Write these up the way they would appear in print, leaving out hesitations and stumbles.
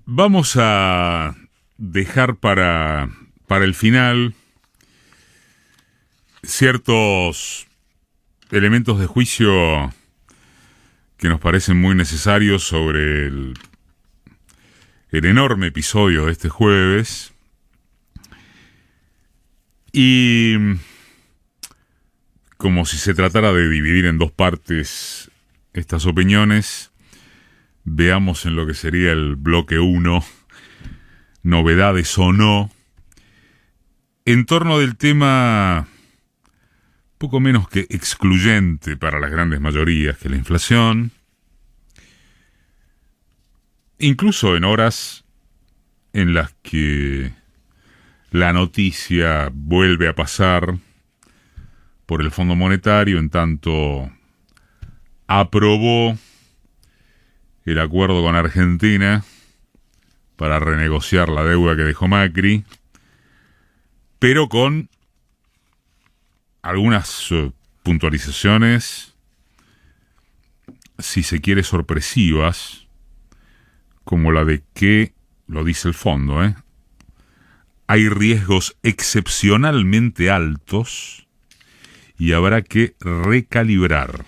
Vamos a dejar para el final ciertos elementos de juicio que nos parecen muy necesarios sobre el enorme episodio de este jueves. Y como si se tratara de dividir en dos partes estas opiniones, veamos en lo que sería el bloque 1, novedades o no, en torno del tema poco menos que excluyente para las grandes mayorías, que la inflación, incluso en horas en las que la noticia vuelve a pasar por el Fondo Monetario, en tanto aprobó el acuerdo con Argentina para renegociar la deuda que dejó Macri, pero con algunas puntualizaciones, si se quiere, sorpresivas, como la de que, lo dice el fondo, hay riesgos excepcionalmente altos y habrá que recalibrar.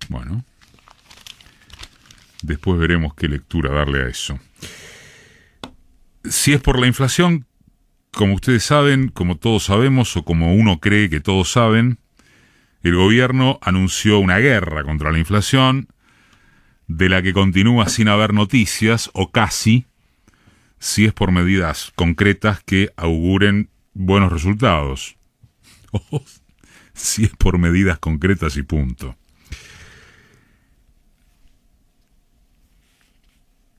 Bueno, después veremos qué lectura darle a eso. Si es por la inflación, como ustedes saben, como todos sabemos, o como uno cree que todos saben, el gobierno anunció una guerra contra la inflación, de la que continúa sin haber noticias, o casi, si es por medidas concretas que auguren buenos resultados. O si es por medidas concretas y punto.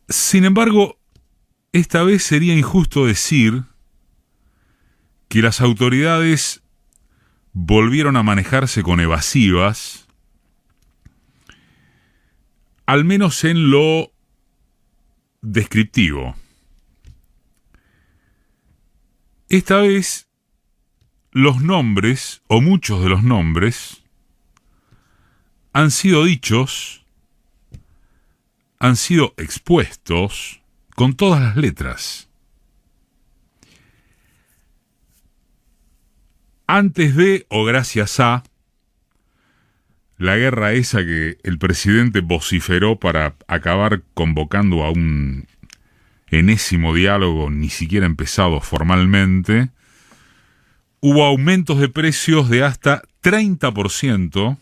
Sin embargo, esta vez sería injusto decir que las autoridades volvieron a manejarse con evasivas, al menos en lo descriptivo. Esta vez, los nombres, o muchos de los nombres, han sido dichos, han sido expuestos con todas las letras. Antes de, o gracias a, la guerra esa que el presidente vociferó para acabar convocando a un enésimo diálogo ni siquiera empezado formalmente, hubo aumentos de precios de hasta 30%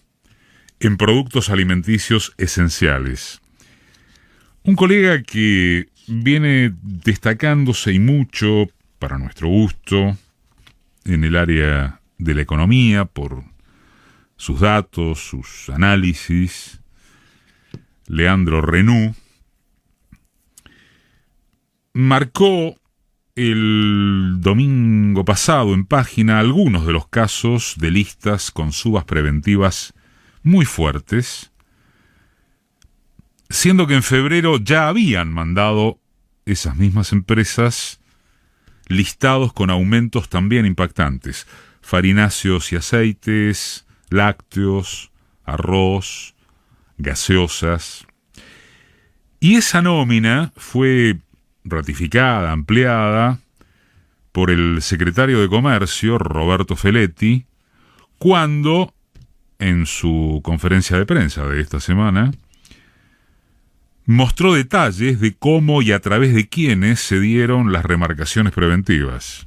en productos alimenticios esenciales. Un colega que viene destacándose y mucho, para nuestro gusto, en el área de la economía, por sus datos, sus análisis, Leandro Renú, marcó el domingo pasado en página algunos de los casos de listas con subas preventivas muy fuertes, siendo que en febrero ya habían mandado esas mismas empresas listados con aumentos también impactantes: farináceos y aceites, lácteos, arroz, gaseosas. Y esa nómina fue ratificada, ampliada por el secretario de Comercio, Roberto Feletti, cuando, en su conferencia de prensa de esta semana, mostró detalles de cómo y a través de quiénes se dieron las remarcaciones preventivas.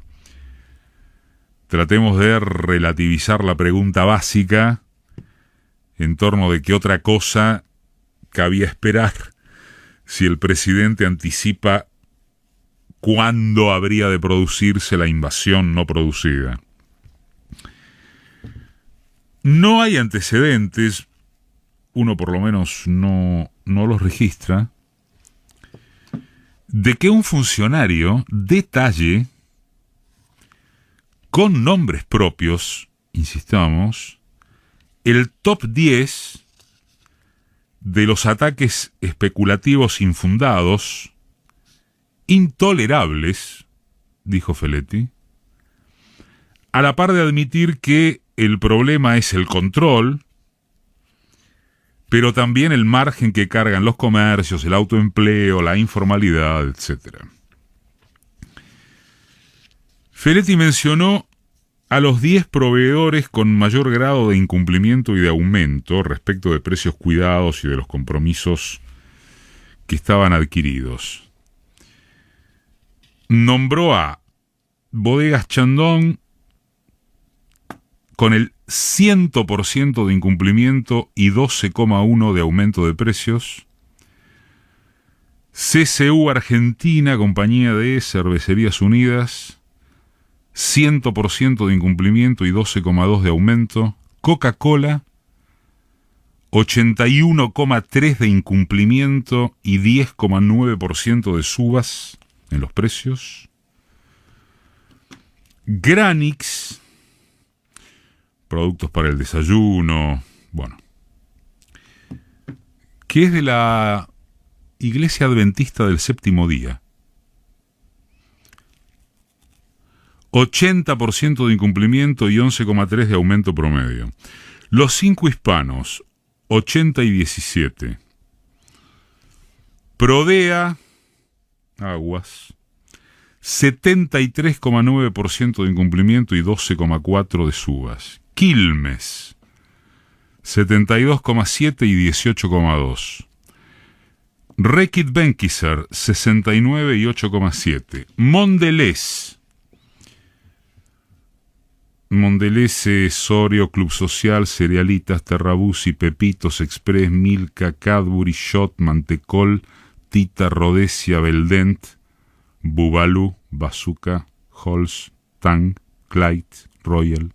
Tratemos de relativizar la pregunta básica en torno de qué otra cosa cabía esperar si el presidente anticipa cuándo habría de producirse la invasión no producida. No hay antecedentes, uno por lo menos no los registra, de que un funcionario detalle con nombres propios, insistamos, el top 10 de los ataques especulativos infundados, intolerables, dijo Feletti, a la par de admitir que el problema es el control, pero también el margen que cargan los comercios, el autoempleo, la informalidad, etc. Feletti mencionó a los 10 proveedores con mayor grado de incumplimiento y de aumento respecto de precios cuidados y de los compromisos que estaban adquiridos. Nombró a Bodegas Chandon con el 100% de incumplimiento y 12,1% de aumento de precios. CCU Argentina, Compañía de Cervecerías Unidas, 100% de incumplimiento y 12,2% de aumento. Coca-Cola, 81,3% de incumplimiento y 10,9% de subas en los precios. Granix, productos para el desayuno, bueno, que es de la Iglesia Adventista del Séptimo Día. 80% de incumplimiento y 11,3% de aumento promedio. Los 5 hispanos, 80 y 17. Prodea, Aguas, 73,9% de incumplimiento y 12,4% de subas. Quilmes, 72,7% y 18,2%. Reckitt Benckiser, 69 y 8,7%. Mondelez, Sorio, Club Social, Cerealitas, Terrabuzzi, Pepitos, Express, Milka, Cadbury, Schott, Mantecol, Tita, Rhodesia, Beldent, Bubalu, Bazooka, Halls, Tang, Clyde, Royal.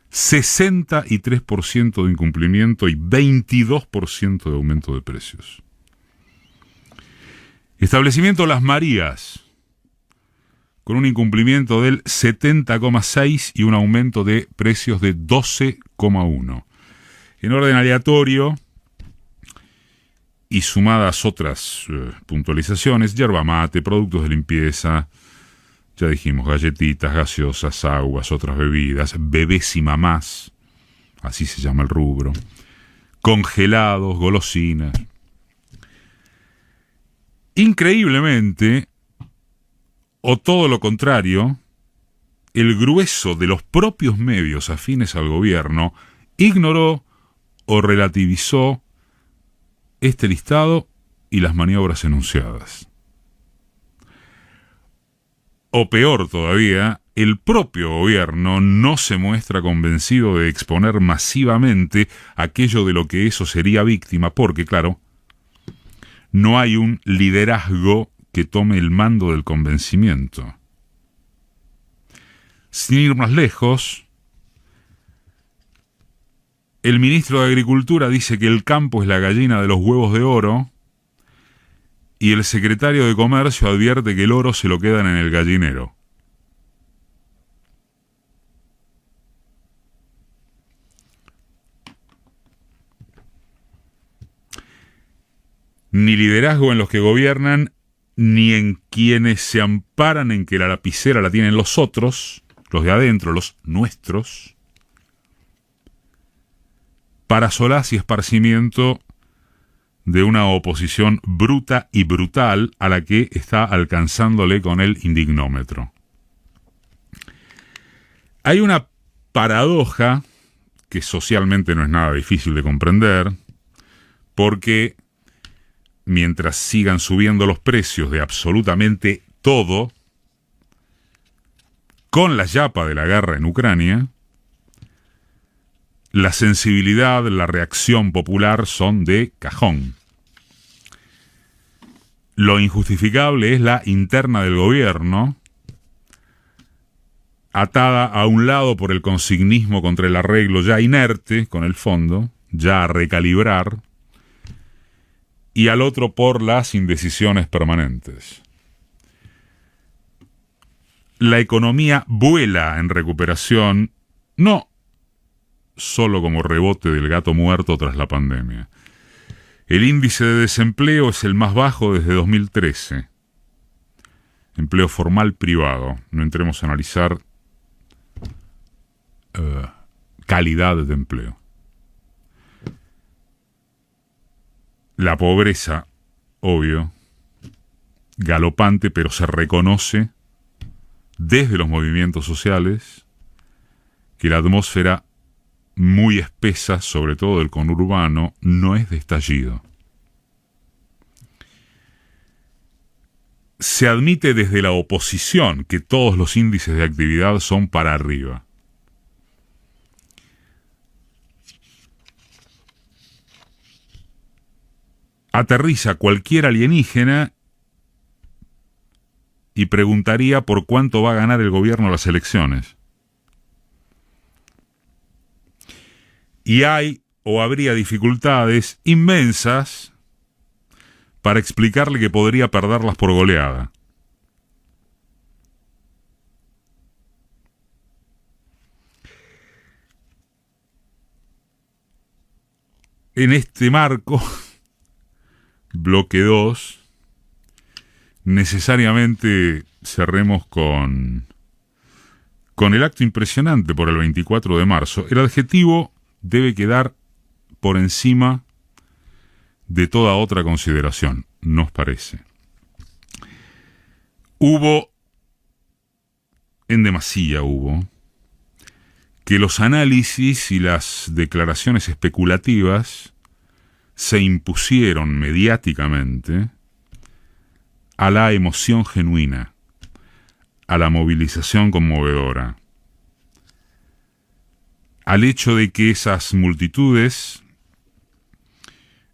63% de incumplimiento y 22% de aumento de precios. Establecimiento Las Marías, con un incumplimiento del 70,6% y un aumento de precios de 12,1%. En orden aleatorio y sumadas otras puntualizaciones, yerba mate, productos de limpieza, ya dijimos, galletitas, gaseosas, aguas, otras bebidas, bebés y mamás, así se llama el rubro, congelados, golosinas. Increíblemente, o todo lo contrario, el grueso de los propios medios afines al gobierno ignoró o relativizó este listado y las maniobras enunciadas. O peor todavía, el propio gobierno no se muestra convencido de exponer masivamente aquello de lo que eso sería víctima, porque, claro, no hay un liderazgo que tome el mando del convencimiento. Sin ir más lejos, el ministro de Agricultura dice que el campo es la gallina de los huevos de oro y el secretario de Comercio advierte que el oro se lo quedan en el gallinero. Ni liderazgo en los que gobiernan, ni en quienes se amparan en que la lapicera la tienen los otros, los de adentro, los nuestros, para solaz y esparcimiento de una oposición bruta y brutal a la que está alcanzándole con el indignómetro. Hay una paradoja que socialmente no es nada difícil de comprender, porque mientras sigan subiendo los precios de absolutamente todo, con la yapa de la guerra en Ucrania, la sensibilidad, la reacción popular son de cajón. Lo injustificable es la interna del gobierno, atada a un lado por el consignismo contra el arreglo ya inerte con el fondo, ya a recalibrar, y al otro por las indecisiones permanentes. La economía vuela en recuperación, no solo como rebote del gato muerto tras la pandemia. El índice de desempleo es el más bajo desde 2013. Empleo formal privado. No entremos a analizar calidad de empleo. La pobreza, obvio, galopante, pero se reconoce desde los movimientos sociales que la atmósfera muy espesa, sobre todo del conurbano, no es de estallido. Se admite desde la oposición que todos los índices de actividad son para arriba. Aterriza cualquier alienígena y preguntaría por cuánto va a ganar el gobierno las elecciones. Y hay o habría dificultades inmensas para explicarle que podría perderlas por goleada. En este marco, bloque 2, necesariamente cerremos con el acto impresionante por el 24 de marzo. El adjetivo debe quedar por encima de toda otra consideración, ¿nos parece? En demasía hubo, que los análisis y las declaraciones especulativas se impusieron mediáticamente a la emoción genuina, a la movilización conmovedora, al hecho de que esas multitudes,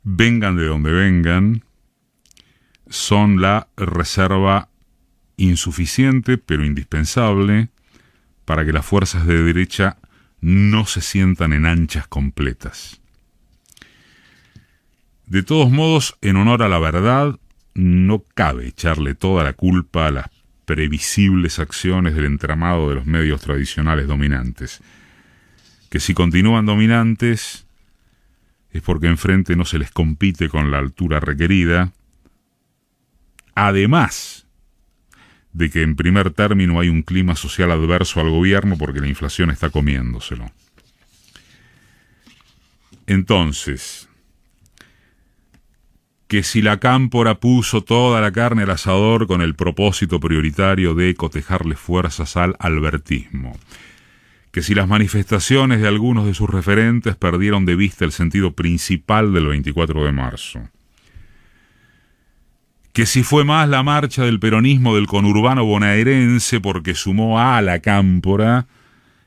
vengan de donde vengan, son la reserva insuficiente pero indispensable para que las fuerzas de derecha no se sientan en anchas completas. De todos modos, en honor a la verdad, no cabe echarle toda la culpa a las previsibles acciones del entramado de los medios tradicionales dominantes, que si continúan dominantes es porque enfrente no se les compite con la altura requerida, además de que en primer término hay un clima social adverso al gobierno porque la inflación está comiéndoselo. Entonces, que si la cámpora puso toda la carne al asador con el propósito prioritario de cotejarle fuerzas al albertismo, que si las manifestaciones de algunos de sus referentes perdieron de vista el sentido principal del 24 de marzo, que si fue más la marcha del peronismo del conurbano bonaerense porque sumó a la cámpora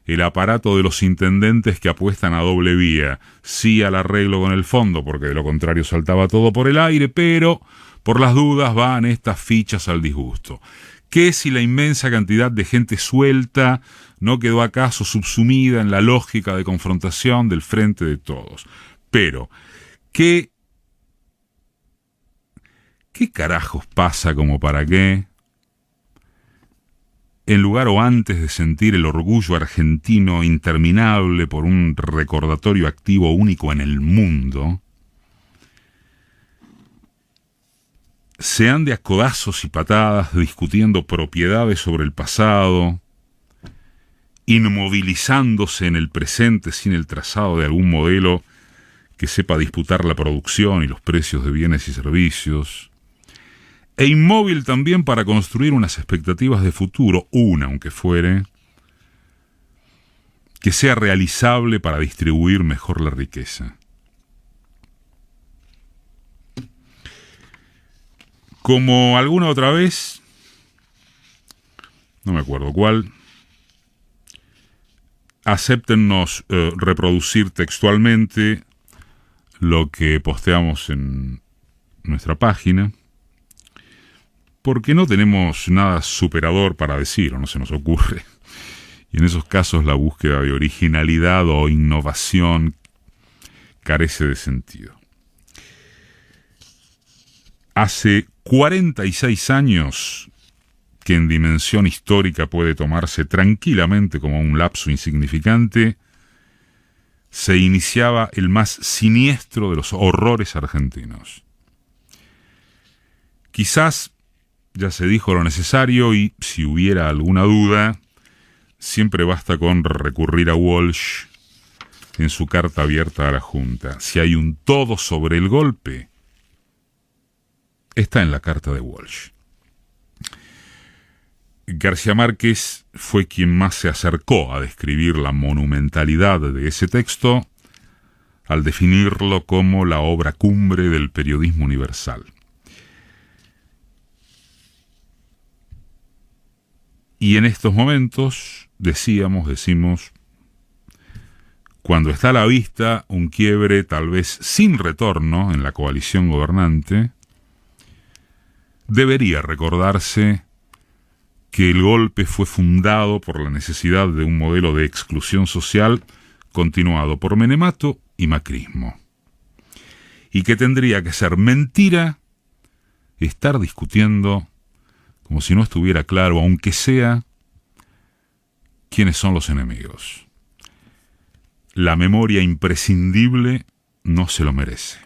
el aparato de los intendentes que apuestan a doble vía, sí al arreglo con el fondo, porque de lo contrario saltaba todo por el aire, pero por las dudas van estas fichas al disgusto. Que si la inmensa cantidad de gente suelta no quedó acaso subsumida en la lógica de confrontación del frente de todos. Pero, ¿qué carajos pasa como para que, en lugar o antes de sentir el orgullo argentino interminable por un recordatorio activo único en el mundo, se ande a codazos y patadas discutiendo propiedades sobre el pasado, inmovilizándose en el presente sin el trazado de algún modelo que sepa disputar la producción y los precios de bienes y servicios, e inmóvil también para construir unas expectativas de futuro, una aunque fuere, que sea realizable para distribuir mejor la riqueza. Como alguna otra vez, no me acuerdo cuál, acéptennos reproducir textualmente lo que posteamos en nuestra página, porque no tenemos nada superador para decir, o no se nos ocurre. Y en esos casos la búsqueda de originalidad o innovación carece de sentido. Hace 46 años que en dimensión histórica puede tomarse tranquilamente como un lapso insignificante, se iniciaba el más siniestro de los horrores argentinos. Quizás ya se dijo lo necesario y, si hubiera alguna duda, siempre basta con recurrir a Walsh en su carta abierta a la Junta. Si hay un todo sobre el golpe, está en la carta de Walsh. García Márquez fue quien más se acercó a describir la monumentalidad de ese texto al definirlo como la obra cumbre del periodismo universal. Y en estos momentos, decimos, cuando está a la vista un quiebre tal vez sin retorno en la coalición gobernante, debería recordarse que el golpe fue fundado por la necesidad de un modelo de exclusión social continuado por menemato y macrismo, y que tendría que ser mentira estar discutiendo como si no estuviera claro, aunque sea, quiénes son los enemigos. La memoria imprescindible no se lo merece.